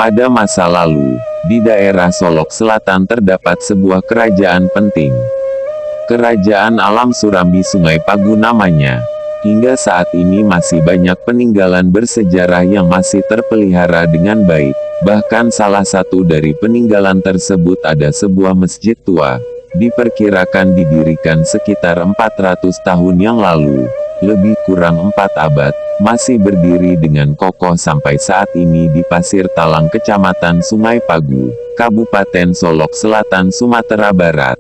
Pada masa lalu, di daerah Solok Selatan terdapat sebuah kerajaan penting. Kerajaan Alam Surambi Sungai Pagu namanya. Hingga saat ini masih banyak peninggalan bersejarah yang masih terpelihara dengan baik. Bahkan salah satu dari peninggalan tersebut ada sebuah masjid tua. Diperkirakan didirikan sekitar 400 tahun yang lalu. Lebih kurang 4 abad, masih berdiri dengan kokoh sampai saat ini di Pasir Talang Kecamatan Sungai Pagu, Kabupaten Solok Selatan Sumatera Barat.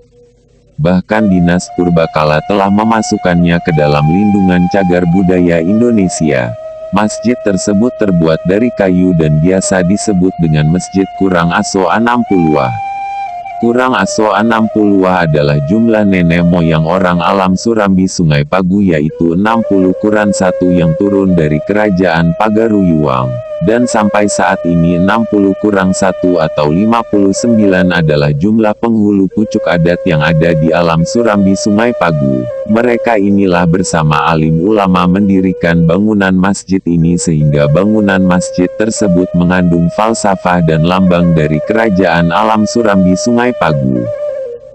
Bahkan Dinas Purbakala telah memasukkannya ke dalam lindungan cagar budaya Indonesia. Masjid tersebut terbuat dari kayu dan biasa disebut dengan Masjid Kurang Aso Anam Puluah. Kurang Aso Anam Puluah adalah jumlah nenek moyang orang Alam Surambi Sungai Pagu, yaitu 60 Kuran 1 yang turun dari Kerajaan Pagaruyuang. Dan sampai saat ini 60 kurang 1 atau 59 adalah jumlah penghulu pucuk adat yang ada di Alam Surambi Sungai Pagu. Mereka inilah bersama alim ulama mendirikan bangunan masjid ini sehingga bangunan masjid tersebut mengandung falsafah dan lambang dari Kerajaan Alam Surambi Sungai Pagu.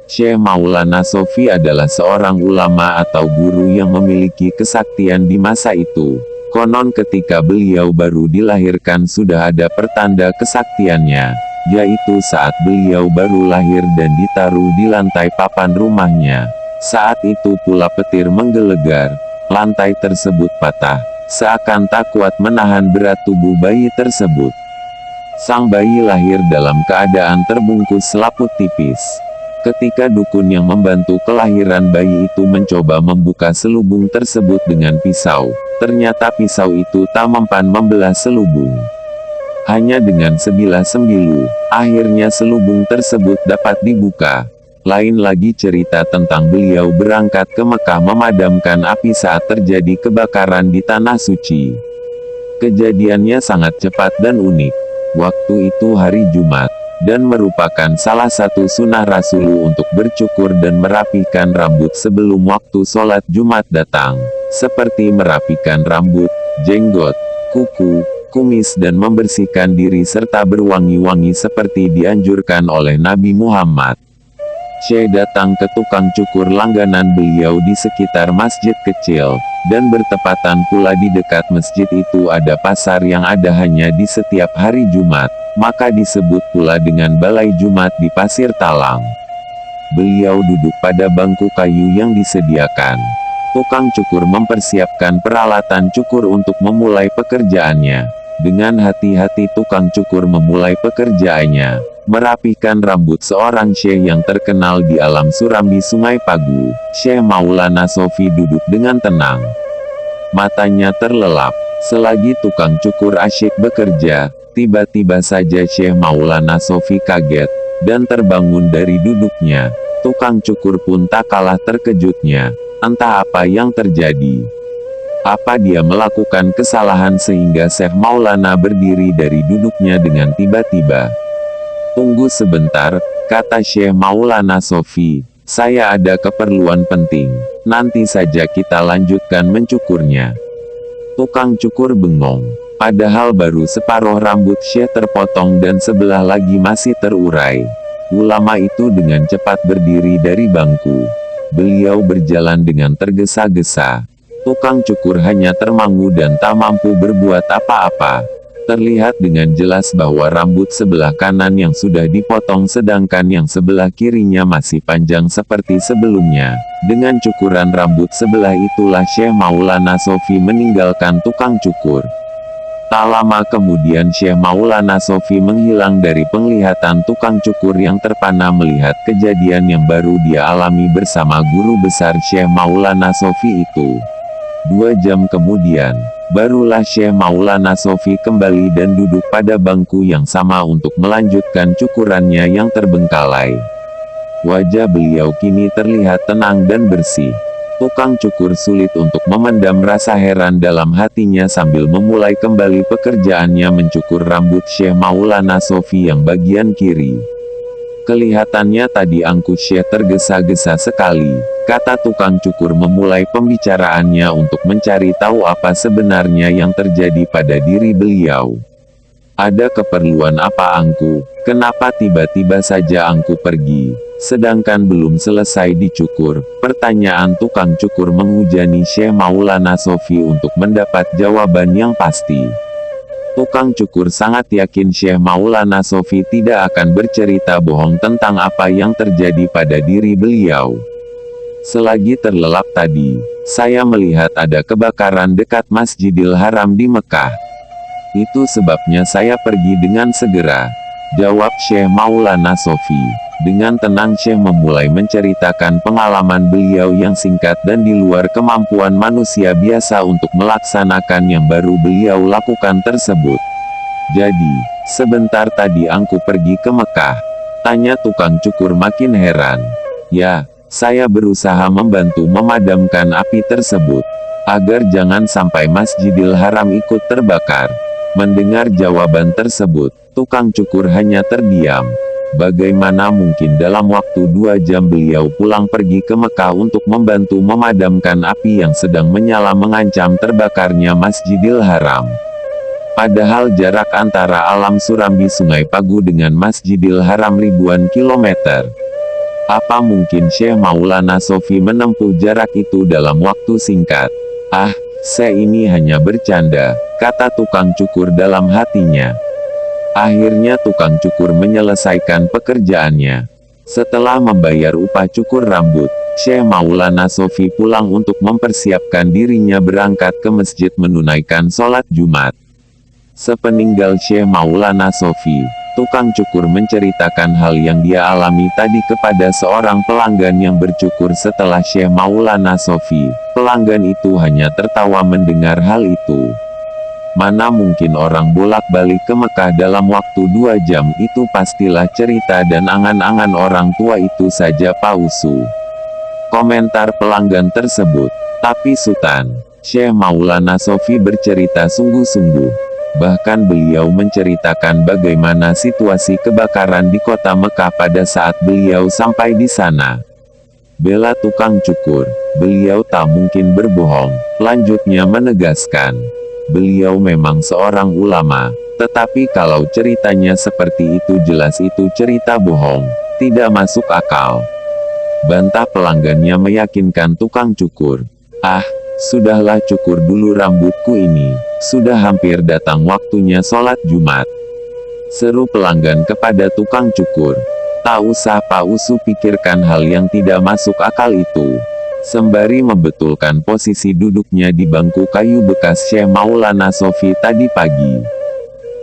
Syekh Maulana Sofi adalah seorang ulama atau guru yang memiliki kesaktian di masa itu. Konon ketika beliau baru dilahirkan sudah ada pertanda kesaktiannya, yaitu saat beliau baru lahir dan ditaruh di lantai papan rumahnya. Saat itu pula petir menggelegar, lantai tersebut patah, seakan tak kuat menahan berat tubuh bayi tersebut. Sang bayi lahir dalam keadaan terbungkus selaput tipis. Ketika dukun yang membantu kelahiran bayi itu mencoba membuka selubung tersebut dengan pisau, ternyata pisau itu tak mempan membelah selubung. Hanya dengan sebilah sembilu, akhirnya selubung tersebut dapat dibuka. Lain lagi cerita tentang beliau berangkat ke Mekah memadamkan api saat terjadi kebakaran di Tanah Suci. Kejadiannya sangat cepat dan unik. Waktu itu hari Jumat, dan merupakan salah satu sunnah Rasul untuk bercukur dan merapikan rambut sebelum waktu sholat Jumat datang, seperti merapikan rambut, jenggot, kuku, kumis dan membersihkan diri serta berwangi-wangi seperti dianjurkan oleh Nabi Muhammad. Syekh datang ke tukang cukur langganan beliau di sekitar masjid kecil, dan bertepatan pula di dekat masjid itu ada pasar yang ada hanya di setiap hari Jumat, maka disebut pula dengan Balai Jumat di Pasir Talang. Beliau duduk pada bangku kayu yang disediakan. Tukang cukur mempersiapkan peralatan cukur untuk memulai pekerjaannya. Dengan hati-hati tukang cukur memulai pekerjaannya, merapikan rambut seorang syekh yang terkenal di Alam Surambi Sungai Pagu. Syekh Maulana Sofi duduk dengan tenang. Matanya terlelap. Selagi tukang cukur asyik bekerja, tiba-tiba saja Syekh Maulana Sofi kaget, dan terbangun dari duduknya. Tukang cukur pun tak kalah terkejutnya. Entah apa yang terjadi. Apa dia melakukan kesalahan sehingga Syekh Maulana berdiri dari duduknya dengan tiba-tiba? Tunggu sebentar, kata Syekh Maulana Sofi. Saya ada keperluan penting. Nanti saja kita lanjutkan mencukurnya. Tukang cukur bengong. Padahal baru separuh rambut Syekh terpotong dan sebelah lagi masih terurai. Ulama itu dengan cepat berdiri dari bangku. Beliau berjalan dengan tergesa-gesa. Tukang cukur hanya termangu dan tak mampu berbuat apa-apa. Terlihat dengan jelas bahwa rambut sebelah kanan yang sudah dipotong sedangkan yang sebelah kirinya masih panjang seperti sebelumnya. Dengan cukuran rambut sebelah itulah Syekh Maulana Sofi meninggalkan tukang cukur. Tak lama kemudian Syekh Maulana Sofi menghilang dari penglihatan tukang cukur yang terpana melihat kejadian yang baru dia alami bersama guru besar Syekh Maulana Sofi itu. 2 jam kemudian, barulah Syekh Maulana Sofi kembali dan duduk pada bangku yang sama untuk melanjutkan cukurannya yang terbengkalai. Wajah beliau kini terlihat tenang dan bersih. Tukang cukur sulit untuk memendam rasa heran dalam hatinya sambil memulai kembali pekerjaannya mencukur rambut Syekh Maulana Sofi yang bagian kiri. Kelihatannya tadi angkut Syekh tergesa-gesa sekali, kata tukang cukur memulai pembicaraannya untuk mencari tahu apa sebenarnya yang terjadi pada diri beliau. Ada keperluan apa angku? Kenapa tiba-tiba saja angku pergi? Sedangkan belum selesai dicukur. Pertanyaan tukang cukur menghujani Syekh Maulana Shofie untuk mendapat jawaban yang pasti. Tukang cukur sangat yakin Syekh Maulana Shofie tidak akan bercerita bohong tentang apa yang terjadi pada diri beliau. Selagi terlelap tadi, saya melihat ada kebakaran dekat Masjidil Haram di Mekah. Itu sebabnya saya pergi dengan segera, jawab Syekh Maulana Shofie. Dengan tenang Syekh memulai menceritakan pengalaman beliau yang singkat dan di luar kemampuan manusia biasa untuk melaksanakan yang baru beliau lakukan tersebut. Jadi, sebentar tadi angku pergi ke Mekah? Tanya tukang cukur makin heran. Ya, saya berusaha membantu memadamkan api tersebut, agar jangan sampai Masjidil Haram ikut terbakar. Mendengar jawaban tersebut, tukang cukur hanya terdiam. Bagaimana mungkin dalam waktu 2 jam beliau pulang pergi ke Mekah untuk membantu memadamkan api yang sedang menyala mengancam terbakarnya Masjidil Haram? Padahal jarak antara Alam Surambi Sungai Pagu dengan Masjidil Haram ribuan kilometer. Apa mungkin Syekh Maulana Shofie menempuh jarak itu dalam waktu singkat? Ah, saya ini hanya bercanda, kata tukang cukur dalam hatinya. Akhirnya tukang cukur menyelesaikan pekerjaannya. Setelah membayar upah cukur rambut, Syekh Maulana Shofie pulang untuk mempersiapkan dirinya berangkat ke masjid menunaikan sholat Jumat. Sepeninggal Syekh Maulana Shofie, tukang cukur menceritakan hal yang dia alami tadi kepada seorang pelanggan yang bercukur setelah Syekh Maulana Shofie. Pelanggan itu hanya tertawa mendengar hal itu. Mana mungkin orang bolak-balik ke Mekah dalam waktu 2 jam, itu pastilah cerita dan angan-angan orang tua itu saja palsu. Komentar pelanggan tersebut. Tapi Sultan, Syekh Maulana Shofie bercerita sungguh-sungguh. Bahkan beliau menceritakan bagaimana situasi kebakaran di kota Mekah pada saat beliau sampai di sana. Bela tukang cukur, beliau tak mungkin berbohong, lanjutnya menegaskan. Beliau memang seorang ulama, tetapi kalau ceritanya seperti itu jelas itu cerita bohong, tidak masuk akal. Bantah pelanggannya meyakinkan tukang cukur. Ah, sudahlah cukur dulu rambutku ini, sudah hampir datang waktunya sholat Jumat. Seru pelanggan kepada tukang cukur. Tak usah Pak Usu pikirkan hal yang tidak masuk akal itu. Sembari membetulkan posisi duduknya di bangku kayu bekas Syekh Maulana Shofie tadi pagi.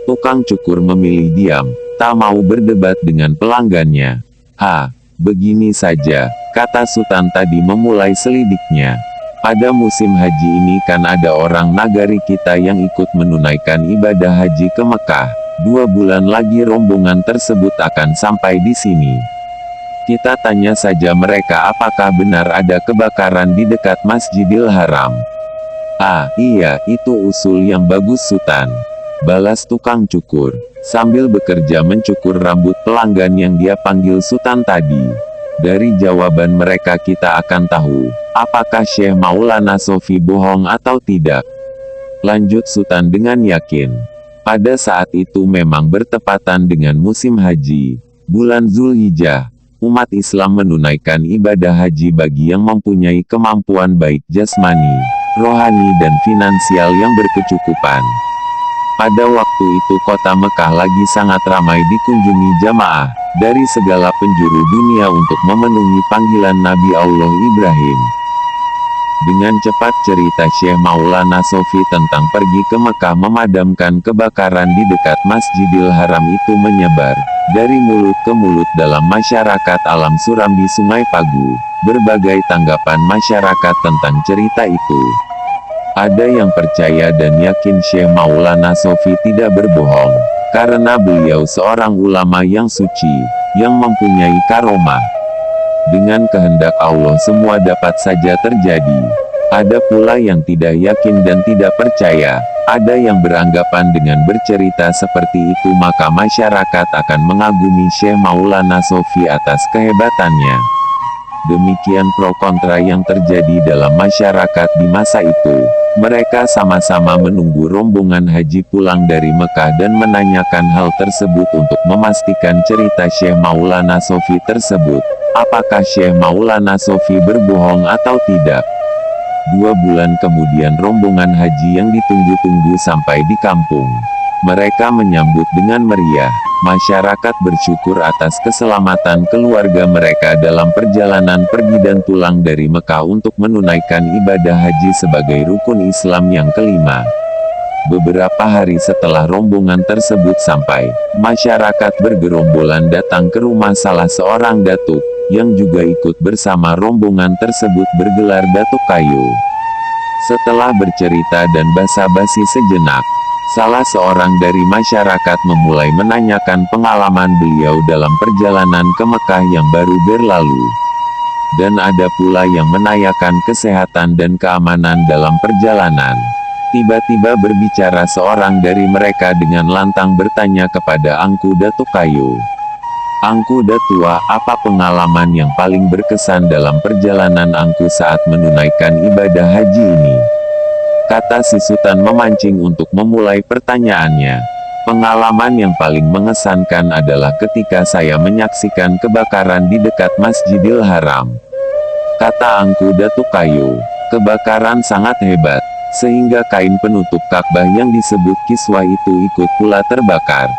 Tukang cukur memilih diam, tak mau berdebat dengan pelanggannya. Begini saja, kata Sultan tadi memulai selidiknya. Pada musim haji ini kan ada orang nagari kita yang ikut menunaikan ibadah haji ke Mekah. 2 bulan lagi rombongan tersebut akan sampai di sini. Kita tanya saja mereka apakah benar ada kebakaran di dekat Masjidil Haram. Iya, itu usul yang bagus Sultan, balas tukang cukur, sambil bekerja mencukur rambut pelanggan yang dia panggil Sultan tadi. Dari jawaban mereka kita akan tahu, apakah Syekh Maulana Shofie bohong atau tidak. Lanjut Sultan dengan yakin. Pada saat itu memang bertepatan dengan musim haji, bulan Zulhijjah. Umat Islam menunaikan ibadah haji bagi yang mempunyai kemampuan baik jasmani, rohani dan finansial yang berkecukupan. Pada waktu itu kota Mekah lagi sangat ramai dikunjungi jamaah dari segala penjuru dunia untuk memenuhi panggilan Nabi Allah Ibrahim. Dengan cepat cerita Syekh Maulana Shofie tentang pergi ke Mekah memadamkan kebakaran di dekat Masjidil Haram itu menyebar dari mulut ke mulut dalam masyarakat Alam Surambi Sungai Pagu. Berbagai tanggapan masyarakat tentang cerita itu. Ada yang percaya dan yakin Syekh Maulana Shofie tidak berbohong, karena beliau seorang ulama yang suci, yang mempunyai karomah. Dengan kehendak Allah semua dapat saja terjadi. Ada pula yang tidak yakin dan tidak percaya. Ada yang beranggapan dengan bercerita seperti itu maka masyarakat akan mengagumi Syekh Maulana Shofie atas kehebatannya. Demikian pro kontra yang terjadi dalam masyarakat di masa itu. Mereka sama-sama menunggu rombongan haji pulang dari Mekah dan menanyakan hal tersebut untuk memastikan cerita Syekh Maulana Shofie tersebut. Apakah Syekh Maulana Shofie berbohong atau tidak? 2 bulan kemudian rombongan haji yang ditunggu-tunggu sampai di kampung. Mereka menyambut dengan meriah. Masyarakat bersyukur atas keselamatan keluarga mereka dalam perjalanan pergi dan pulang dari Mekah untuk menunaikan ibadah haji sebagai rukun Islam yang kelima. Beberapa hari setelah rombongan tersebut sampai, masyarakat bergerombolan datang ke rumah salah seorang datuk, yang juga ikut bersama rombongan tersebut bergelar Datuk Kayu. Setelah bercerita dan basa-basi sejenak, salah seorang dari masyarakat memulai menanyakan pengalaman beliau dalam perjalanan ke Mekah yang baru berlalu. Dan ada pula yang menanyakan kesehatan dan keamanan dalam perjalanan. Tiba-tiba berbicara seorang dari mereka dengan lantang bertanya kepada Angku Datuk Kayu. Angku Datua, apa pengalaman yang paling berkesan dalam perjalanan Angku saat menunaikan ibadah haji ini? Kata si Sultan memancing untuk memulai pertanyaannya. Pengalaman yang paling mengesankan adalah ketika saya menyaksikan kebakaran di dekat Masjidil Haram. Kata Angku Datuk Kayu, kebakaran sangat hebat, sehingga kain penutup Ka'bah yang disebut kiswah itu ikut pula terbakar.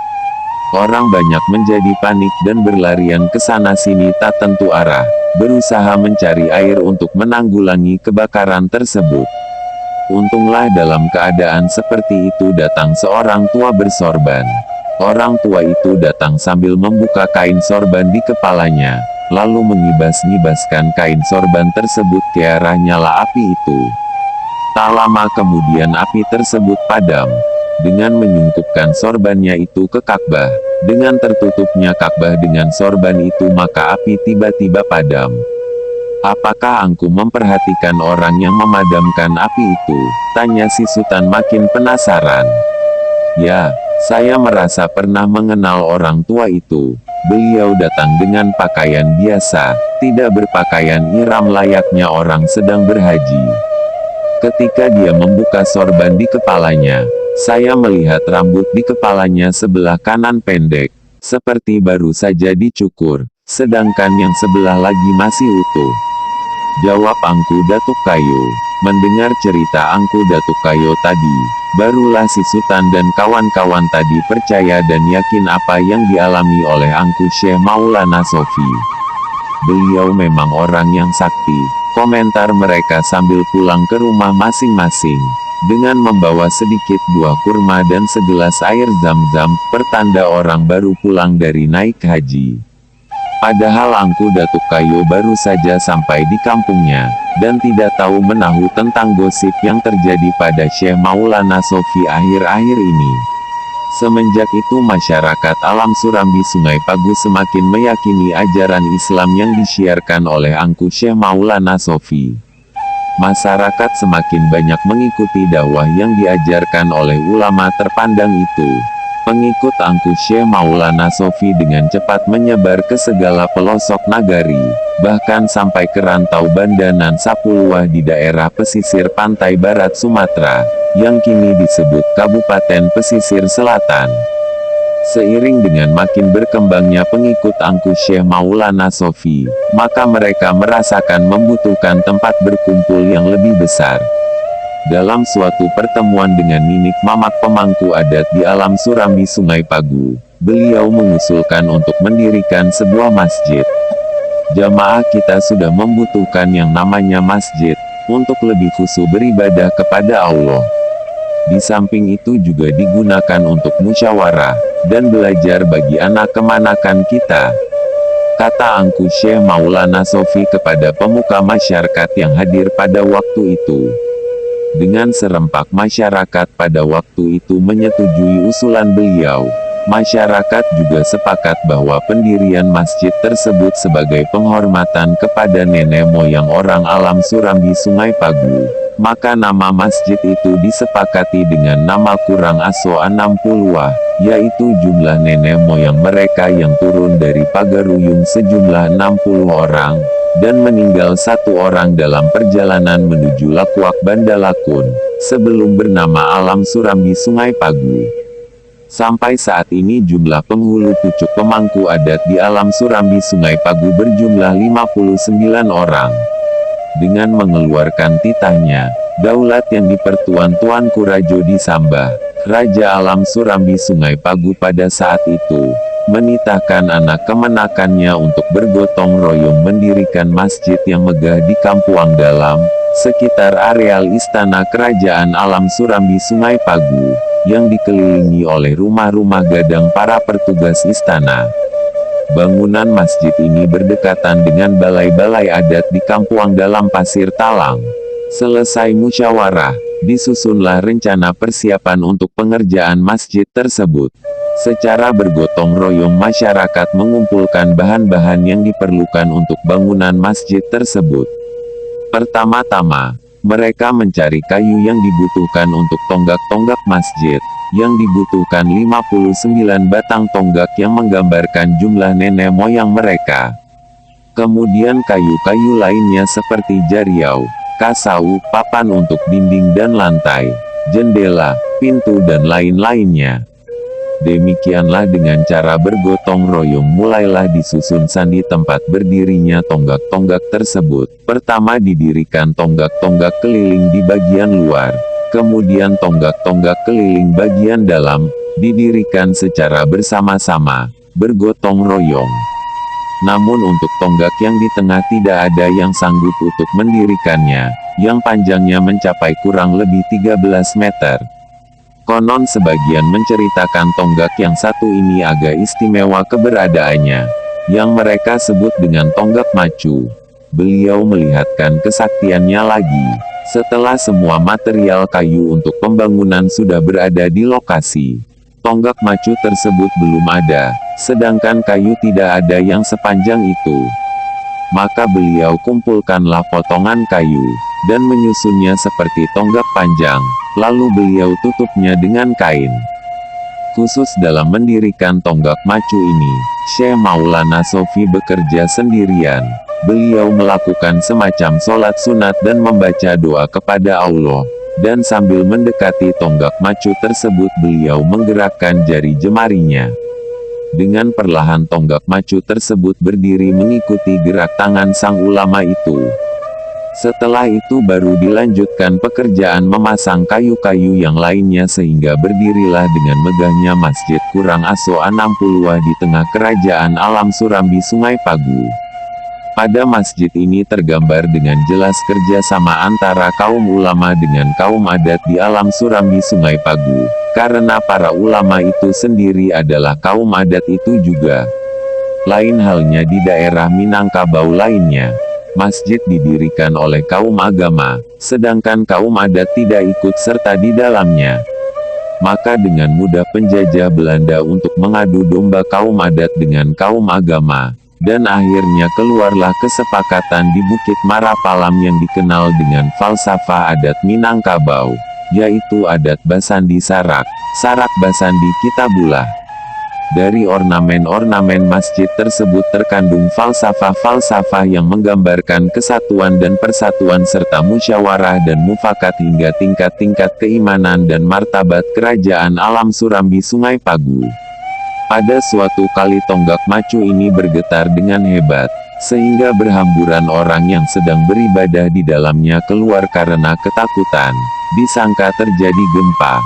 Orang banyak menjadi panik dan berlarian ke sana sini tak tentu arah, berusaha mencari air untuk menanggulangi kebakaran tersebut. Untunglah dalam keadaan seperti itu datang seorang tua bersorban. Orang tua itu datang sambil membuka kain sorban di kepalanya, lalu mengibas-ngibaskan kain sorban tersebut ke arah nyala api itu. Tak lama kemudian api tersebut padam. Dengan menyungkupkan sorbannya itu ke Ka'bah, dengan tertutupnya Ka'bah dengan sorban itu maka api tiba-tiba padam. Apakah Angku memperhatikan orang yang memadamkan api itu? Tanya si Sultan makin penasaran. Ya, saya merasa pernah mengenal orang tua itu. Beliau datang dengan pakaian biasa, tidak berpakaian ihram layaknya orang sedang berhaji. Ketika dia membuka sorban di kepalanya, saya melihat rambut di kepalanya sebelah kanan pendek, seperti baru saja dicukur, sedangkan yang sebelah lagi masih utuh. Jawab Angku Datuk Kayu. Mendengar cerita Angku Datuk Kayu tadi, barulah si Sultan dan kawan-kawan tadi percaya dan yakin apa yang dialami oleh Angku Syekh Maulana Shofie. Beliau memang orang yang sakti, komentar mereka sambil pulang ke rumah masing-masing, dengan membawa sedikit buah kurma dan segelas air zam-zam, pertanda orang baru pulang dari naik haji. Padahal Angku Datuk Kayu baru saja sampai di kampungnya, dan tidak tahu menahu tentang gosip yang terjadi pada Syekh Maulana Shofie akhir-akhir ini. Semenjak itu masyarakat Alam Surambi Sungai Pagu semakin meyakini ajaran Islam yang disiarkan oleh Angku Syekh Maulana Shofie. Masyarakat semakin banyak mengikuti dakwah yang diajarkan oleh ulama terpandang itu. Pengikut Angku Syekh Maulana Shofie dengan cepat menyebar ke segala pelosok nagari, bahkan sampai ke rantau Bandanan Sapuluwah di daerah pesisir pantai barat Sumatera, yang kini disebut Kabupaten Pesisir Selatan. Seiring dengan makin berkembangnya pengikut Angku Syekh Maulana Shofie, maka mereka merasakan membutuhkan tempat berkumpul yang lebih besar. Dalam suatu pertemuan dengan Ninik Mamak pemangku adat di Alam Surambi Sungai Pagu, beliau mengusulkan untuk mendirikan sebuah masjid. Jamaah kita sudah membutuhkan yang namanya masjid, untuk lebih khusyuk beribadah kepada Allah. Di samping itu juga digunakan untuk musyawarah, dan belajar bagi anak kemanakan kita. Kata Angku Syekh Maulana Shofie kepada pemuka masyarakat yang hadir pada waktu itu. Dengan serempak masyarakat pada waktu itu menyetujui usulan beliau. Masyarakat juga sepakat bahwa pendirian masjid tersebut sebagai penghormatan kepada nenek moyang orang Alam Surambi Sungai Pagu. Maka nama masjid itu disepakati dengan nama kurang aso 60-wah, yaitu jumlah nenek moyang mereka yang turun dari Pagaruyung sejumlah 60 orang. Dan meninggal 1 orang dalam perjalanan menuju Lakuak Banda Lakun. sebelum bernama Alam Surambi Sungai Pagu. Sampai saat ini jumlah penghulu pucuk pemangku adat di Alam Surambi Sungai Pagu berjumlah 59 orang. Dengan mengeluarkan titahnya, daulat yang dipertuan Tuanku Rajo Disambah, Raja Alam Surambi Sungai Pagu pada saat itu, menitahkan anak kemenakannya untuk bergotong royong mendirikan masjid yang megah di Kampuang Dalam, sekitar areal Istana Kerajaan Alam Surambi Sungai Pagu, yang dikelilingi oleh rumah-rumah gadang para petugas istana. Bangunan masjid ini berdekatan dengan balai-balai adat di Kampuang Dalam Pasir Talang. Selesai musyawarah, disusunlah rencana persiapan untuk pengerjaan masjid tersebut. Secara bergotong royong masyarakat mengumpulkan bahan-bahan yang diperlukan untuk bangunan masjid tersebut. Pertama-tama, mereka mencari kayu yang dibutuhkan untuk tonggak-tonggak masjid, yang dibutuhkan 59 batang tonggak yang menggambarkan jumlah nenek moyang mereka. Kemudian kayu-kayu lainnya seperti jariau, kasau, papan untuk dinding dan lantai, jendela, pintu dan lain-lainnya. Demikianlah dengan cara bergotong royong mulailah disusun sandi tempat berdirinya tonggak-tonggak tersebut. Pertama didirikan tonggak-tonggak keliling di bagian luar, kemudian tonggak-tonggak keliling bagian dalam, didirikan secara bersama-sama, bergotong royong. Namun untuk tonggak yang di tengah tidak ada yang sanggup untuk mendirikannya, yang panjangnya mencapai kurang lebih 13 meter. Konon sebagian menceritakan tonggak yang satu ini agak istimewa keberadaannya, yang mereka sebut dengan tonggak macu. Beliau melihatkan kesaktiannya lagi, setelah semua material kayu untuk pembangunan sudah berada di lokasi. Tonggak macu tersebut belum ada, sedangkan kayu tidak ada yang sepanjang itu. Maka beliau kumpulkanlah potongan kayu, dan menyusunnya seperti tonggak panjang, lalu beliau tutupnya dengan kain. Khusus dalam mendirikan tonggak macu ini, Syekh Maulana Sofi bekerja sendirian. Beliau melakukan semacam sholat sunat dan membaca doa kepada Allah, dan sambil mendekati tonggak macu tersebut beliau menggerakkan jari jemarinya. Dengan perlahan tonggak macu tersebut berdiri mengikuti gerak tangan sang ulama itu. Setelah itu baru dilanjutkan pekerjaan memasang kayu-kayu yang lainnya sehingga berdirilah dengan megahnya masjid kurang aso 60 di tengah kerajaan Alam Surambi Sungai Pagu. Pada masjid ini tergambar dengan jelas kerjasama antara kaum ulama dengan kaum adat di Alam Surambi Sungai Pagu, karena para ulama itu sendiri adalah kaum adat itu juga. Lain halnya di daerah Minangkabau lainnya. Masjid didirikan oleh kaum agama, sedangkan kaum adat tidak ikut serta di dalamnya. Maka dengan mudah penjajah Belanda untuk mengadu domba kaum adat dengan kaum agama, dan akhirnya keluarlah kesepakatan di Bukit Marapalam yang dikenal dengan falsafah adat Minangkabau, yaitu adat Basandi Sarak, Sarak Basandi Kitabulah. Dari ornamen-ornamen masjid tersebut terkandung falsafah-falsafah yang menggambarkan kesatuan dan persatuan serta musyawarah dan mufakat hingga tingkat-tingkat keimanan dan martabat kerajaan Alam Surambi Sungai Pagu. Pada suatu kali tonggak macu ini bergetar dengan hebat, sehingga berhamburan orang yang sedang beribadah di dalamnya keluar karena ketakutan, disangka terjadi gempa.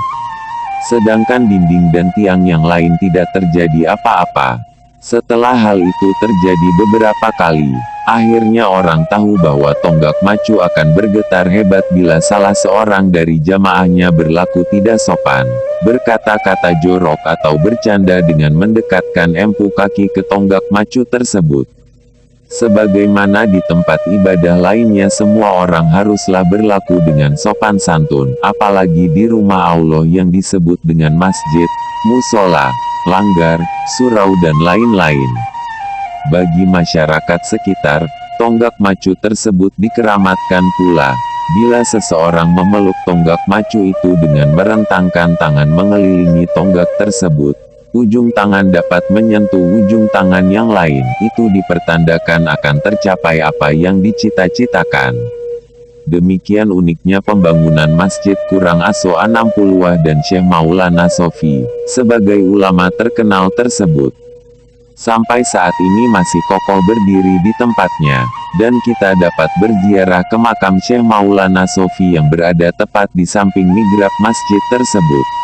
Sedangkan dinding dan tiang yang lain tidak terjadi apa-apa. Setelah hal itu terjadi beberapa kali, akhirnya orang tahu bahwa tonggak macu akan bergetar hebat bila salah seorang dari jamaahnya berlaku tidak sopan, berkata-kata jorok atau bercanda dengan mendekatkan empu kaki ke tonggak macu tersebut. Sebagaimana di tempat ibadah lainnya semua orang haruslah berlaku dengan sopan santun, apalagi di rumah Allah yang disebut dengan masjid, musola, langgar, surau dan lain-lain. Bagi masyarakat sekitar, tonggak macu tersebut dikeramatkan pula. Bila seseorang memeluk tonggak macu itu dengan merentangkan tangan mengelilingi tonggak tersebut, ujung tangan dapat menyentuh ujung tangan yang lain, itu dipertandakan akan tercapai apa yang dicita-citakan. Demikian uniknya pembangunan Masjid Qurang Aso 60 dan Syekh Maulana Sofi, sebagai ulama terkenal tersebut, sampai saat ini masih kokoh berdiri di tempatnya, dan kita dapat berziarah ke makam Syekh Maulana Sofi yang berada tepat di samping mihrab masjid tersebut.